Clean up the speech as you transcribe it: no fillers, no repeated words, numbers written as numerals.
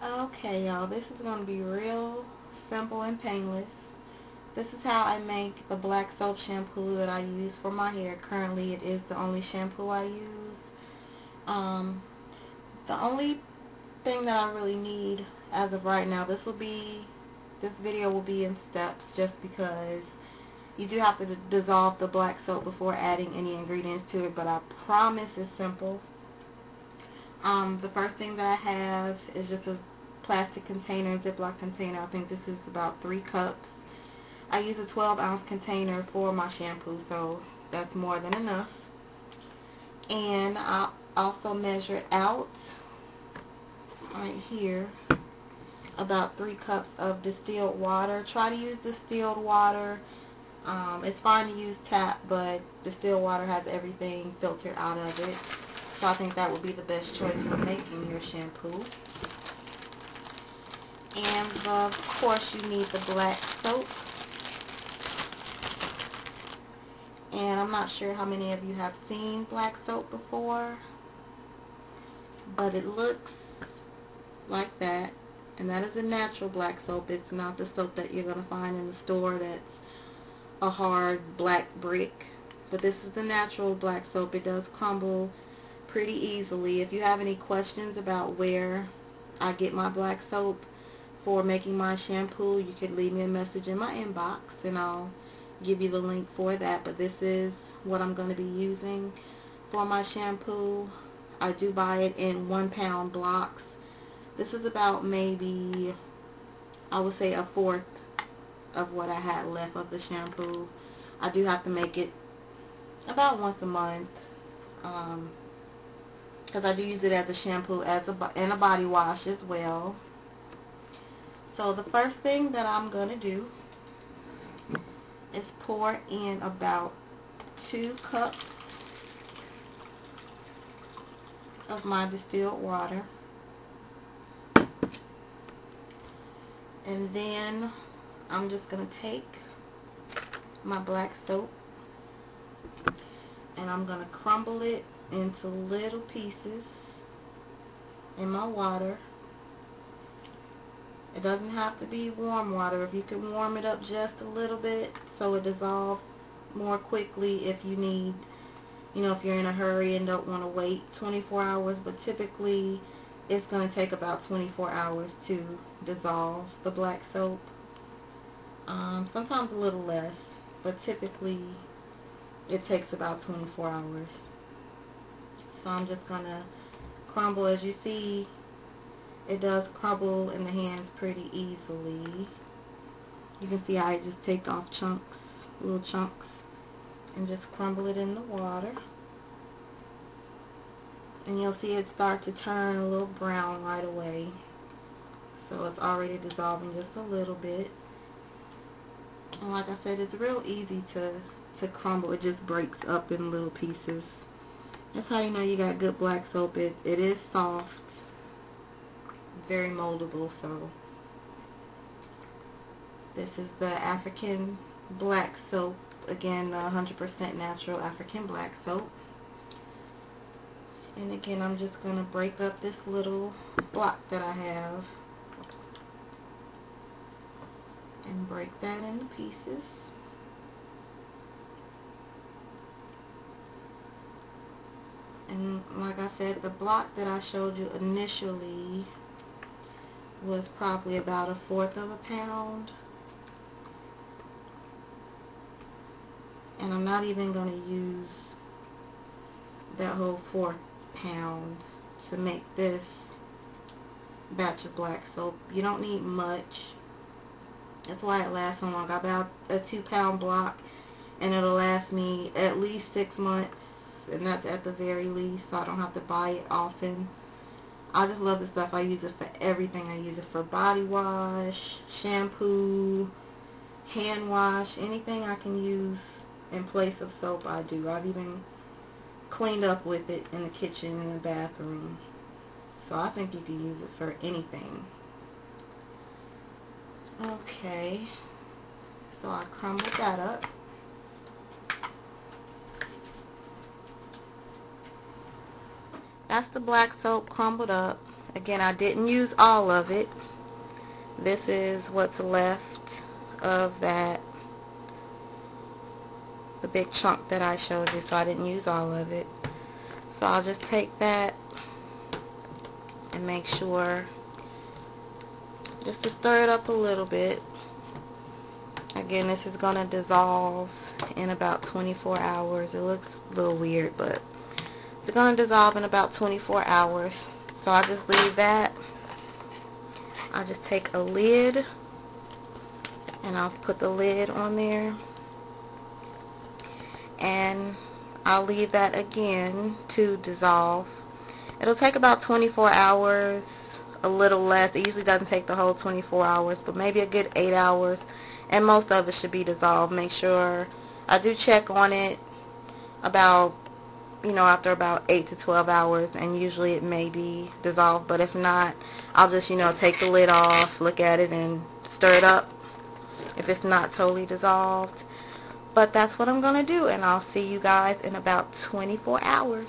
Okay, y'all, this is going to be real simple and painless. This is how I make the black soap shampoo that I use for my hair. Currently, it is the only shampoo I use. The only thing that I really need as of right now, this video will be in steps just because you do have to dissolve the black soap before adding any ingredients to it, but I promise it's simple. The first thing that I have is just a plastic container, Ziploc container. I think this is about 3 cups. I use a 12-ounce container for my shampoo, so that's more than enough. And I'll also measure it out right here, about 3 cups of distilled water. Try to use distilled water. It's fine to use tap, but distilled water has everything filtered out of it. So I think that would be the best choice when making your shampoo. And of course you need the black soap. And I'm not sure how many of you have seen black soap before, but it looks like that. And that is a natural black soap. It's not the soap that you're going to find in the store that's a hard black brick. But this is the natural black soap. It does crumble pretty easily. If you have any questions about where I get my black soap for making my shampoo, you could leave me a message in my inbox and I'll give you the link for that. But this is what I'm going to be using for my shampoo. I do buy it in 1-pound blocks. This is about maybe, I would say, 1/4 of what I had left of the shampoo. I do have to make it about once a month because I do use it as a shampoo and a body wash as well. So the first thing that I'm going to do is pour in about 2 cups of my distilled water. And then I'm just going to take my black soap and I'm going to crumble it into little pieces in my water. It doesn't have to be warm water. If you can warm it up just a little bit so it dissolves more quickly if you need, if you're in a hurry and don't want to wait 24 hours, but typically it's going to take about 24 hours to dissolve the black soap. Sometimes a little less, but typically it takes about 24 hours. So I'm just going to crumble. As you see, it does crumble in the hands pretty easily. You can see I just take off chunks, little chunks, and just crumble it in the water. And you'll see it start to turn a little brown right away. So it's already dissolving just a little bit. And like I said, it's real easy to crumble. It just breaks up in little pieces. That's how you know you got good black soap. It is soft, very moldable. So this is the African black soap. Again, 100% natural African black soap. And again, I'm just going to break up this little block that I have and break that into pieces. And like I said, the block that I showed you initially was probably about 1/4 of a pound. And I'm not even going to use that whole 1/4 pound to make this batch of black soap. You don't need much. That's why it lasts so long. I bought a 2-pound block and it'll last me at least 6 months, and that's at the very least, so I don't have to buy it often. I just love this stuff. I use it for everything. I use it for body wash, shampoo, hand wash, anything I can use in place of soap I do. I've even cleaned up with it in the kitchen and the bathroom. So I think you can use it for anything. Okay, so I crumbled that up. That's the black soap crumbled up. Again, I didn't use all of it. This is what's left of that, the big chunk that I showed you, so I didn't use all of it. So I'll just take that and make sure just to stir it up a little bit. Again, this is going to dissolve in about 24 hours. It looks a little weird, but it's going to dissolve in about 24 hours. So I just leave that. I'll just take a lid and I'll put the lid on there, and I'll leave that again to dissolve. It'll take about 24 hours, a little less. It usually doesn't take the whole 24 hours, but maybe a good 8 hours, and most of it should be dissolved. Make sure I do check on it about, after about 8 to 12 hours, and usually it may be dissolved, but if not, I'll just, take the lid off, look at it, and stir it up if it's not totally dissolved. But that's what I'm going to do, and I'll see you guys in about 24 hours.